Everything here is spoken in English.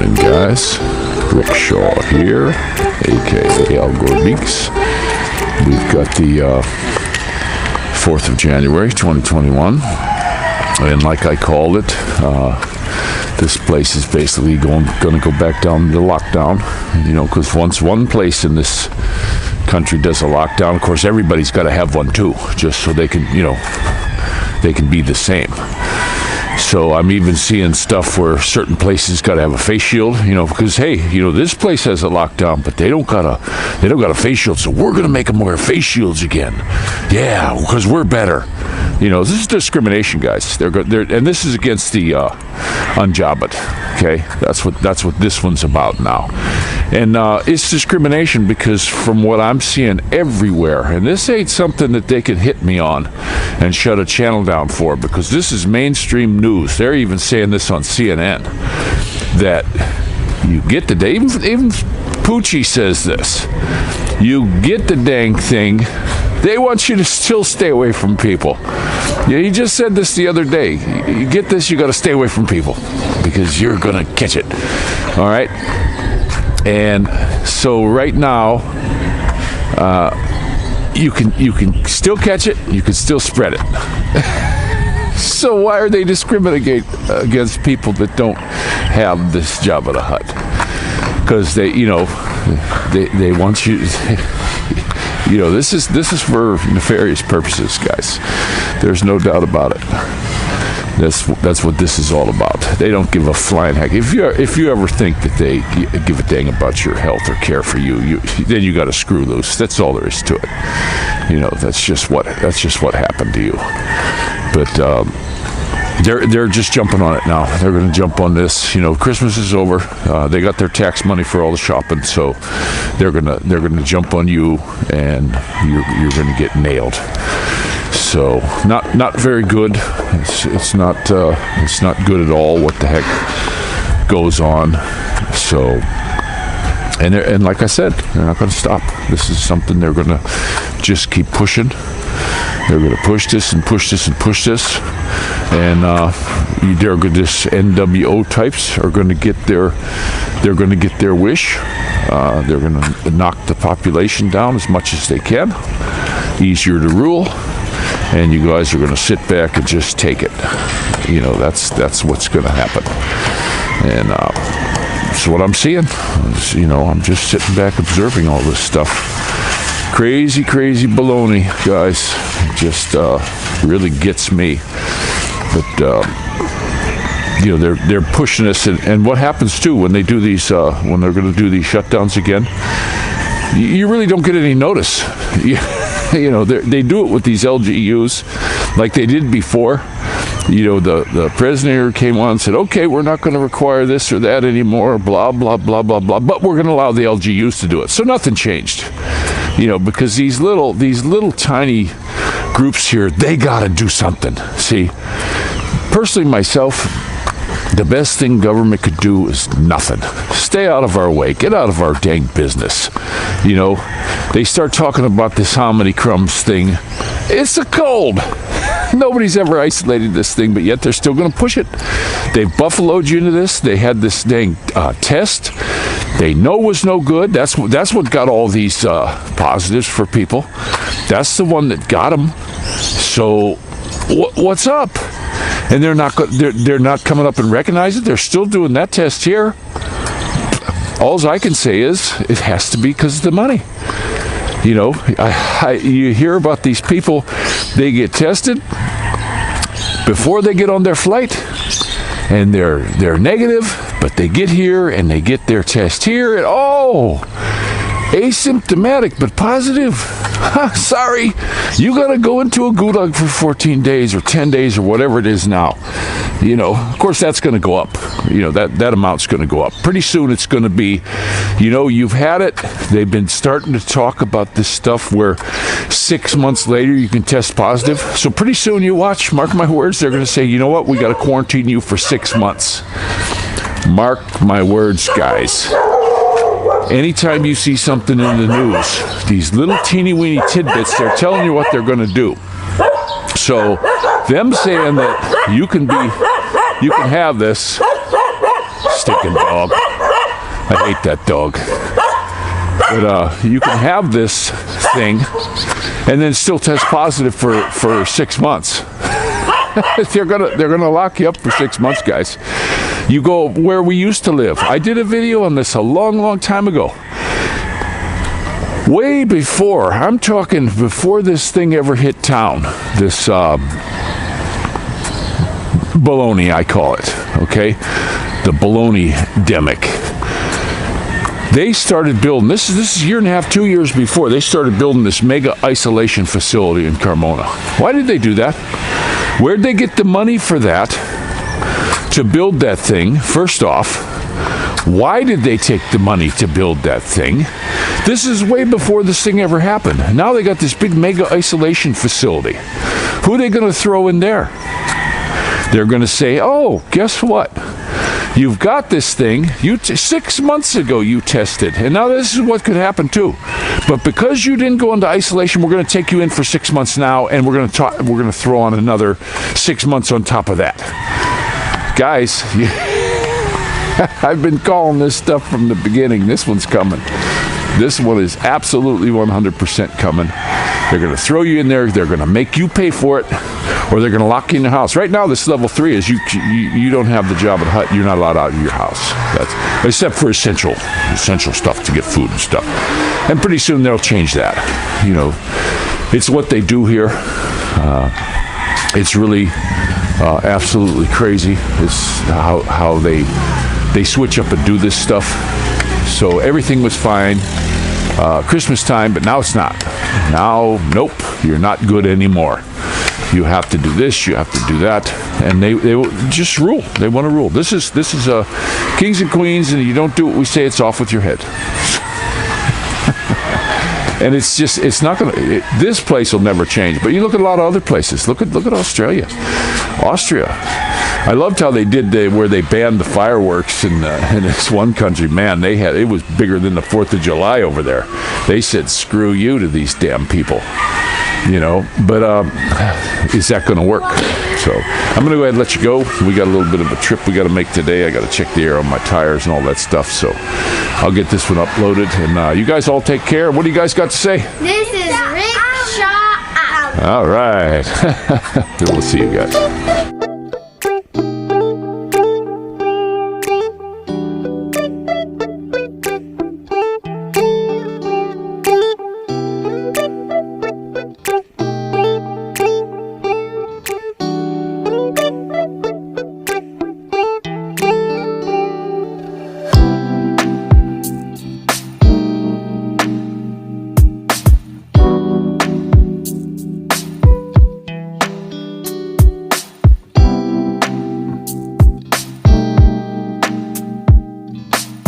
morning, guys. Rick Shaw here, aka Al Gore Beaks. We've got the 4th of January 2021, and like I called it, this place is basically going to go back down to lockdown, because once one place in this country does a lockdown, of course everybody's got to have one too, just so they can, they can be the same. So I'm even seeing stuff where certain places got to have a face shield, because hey, this place has a lockdown, but they don't got a face shield, so we're gonna make them wear face shields again. Yeah, because we're better. This is discrimination, guys. They're and this is against the unjobbed. Okay, that's what this one's about now. And it's discrimination because from what I'm seeing everywhere, and this ain't something that they can hit me on and shut a channel down for, because this is mainstream news. They're even saying this on CNN, that you get the day, even Poochie says this, you get the dang thing, they want you to still stay away from people. Yeah, he just said this the other day. You get this, you got to stay away from people because you're going to catch it. All right? And so right now, you can still catch it, you can still spread it. So why are they discriminating against people that don't have this Jabba the Hutt? Because they want you. This is for nefarious purposes, guys. There's no doubt about it. That's what this is all about. They don't give a flying heck. If you ever think that they give a dang about your health or care for you, then you got to screw loose. That's all there is to it. That's just what happened to you. But they're just jumping on it now. They're going to jump on this. Christmas is over. They got their tax money for all the shopping, so they're gonna jump on you, and you're going to get nailed. So not very good. It's not good at all. What the heck goes on? So and like I said, they're not going to stop. This is something they're going to just keep pushing. They're going to push this and push this and push this, and this NWO types are going to get their wish. They're going to knock the population down as much as they can. Easier to rule. And you guys are going to sit back and just take it. That's what's going to happen. And so what I'm seeing is, I'm just sitting back observing all this stuff. Crazy baloney, guys. Just really gets me. But they're pushing us, and what happens too when they do these, when they're going to do these shutdowns again, you really don't get any notice. They do it with these LGUs like they did before. The president came on and said, okay, we're not going to require this or that anymore, blah, blah, blah, blah, blah, but we're going to allow the LGUs to do it. So nothing changed, because these little tiny groups here, they got to do something. See, personally myself, the best thing government could do is nothing. Stay out of our way. Get out of our dang business. They start talking about this hominy crumbs thing. It's a cold. Nobody's ever isolated this thing, but yet they're still going to push it. They've buffaloed you into this. They had this dang test. They know was no good. That's what got all these positives for people. That's the one that got them. So what's up? And they're not coming up and recognize it. They're still doing that test here. All I can say is it has to be because of the money. You hear about these people, they get tested before they get on their flight, and they're negative, but they get here and they get their test here, and asymptomatic but positive. Sorry, you got to go into a gulag for 14 days or 10 days or whatever it is now. Of course that's going to go up. That amount's going to go up. Pretty soon it's going to be, you've had it. They've been starting to talk about this stuff where 6 months later you can test positive. So pretty soon you watch, mark my words, they're going to say, you know what, we got to quarantine you for 6 months. Mark my words, guys. Anytime you see something in the news, these little teeny weeny tidbits, they're telling you what they're going to do. So them saying that you can have this stinking dog. I hate that dog. But you can have this thing and then still test positive for 6 months. They're gonna lock you up for 6 months, guys. You go where we used to live. I did a video on this a long time ago. Way before, I'm talking before this thing ever hit town. This baloney, I call it. Okay, the baloney-demic. They started building, this is a year and a half, 2 years before, they started building this mega isolation facility in Carmona. Why did they do that? Where'd they get the money for that, to build that thing? First off, why did they take the money to build that thing? This is way before this thing ever happened. Now they got this big mega isolation facility. Who are they going to throw in there? They're going to say, oh, guess what? You've got this thing. 6 months ago you tested, and now this is what could happen too. But because you didn't go into isolation, we're going to take you in for 6 months now, and we're going to throw on another 6 months on top of that. Guys, I've been calling this stuff from the beginning. This one's coming. This one is absolutely 100% coming. They're going to throw you in there. They're going to make you pay for it, or they're going to lock you in the house. Right now, this level 3 is you don't have the Jabba the Hutt. You're not allowed out of your house. Except for essential stuff to get food and stuff. And pretty soon they'll change that. You know, it's what they do here. It's really absolutely crazy. It's how they switch up and do this stuff. So everything was fine Christmas time, but now it's not. Now, nope, you're not good anymore. You have to do this, you have to do that, and they just rule. They want to rule. This is kings and queens, and you don't do what we say, it's off with your head. And it's not going to, this place will never change. But you look at a lot of other places. Look at Australia. Austria. I loved how they did where they banned the fireworks in this one country. Man, it was bigger than the 4th of July over there. They said, screw you to these damn people. You know, but is that going to work? So I'm going to go ahead and let you go. We got a little bit of a trip we got to make today. I got to check the air on my tires and all that stuff. So I'll get this one uploaded. And you guys all take care. What do you guys got to say? This is Rickshaw out. All right. We'll see you guys.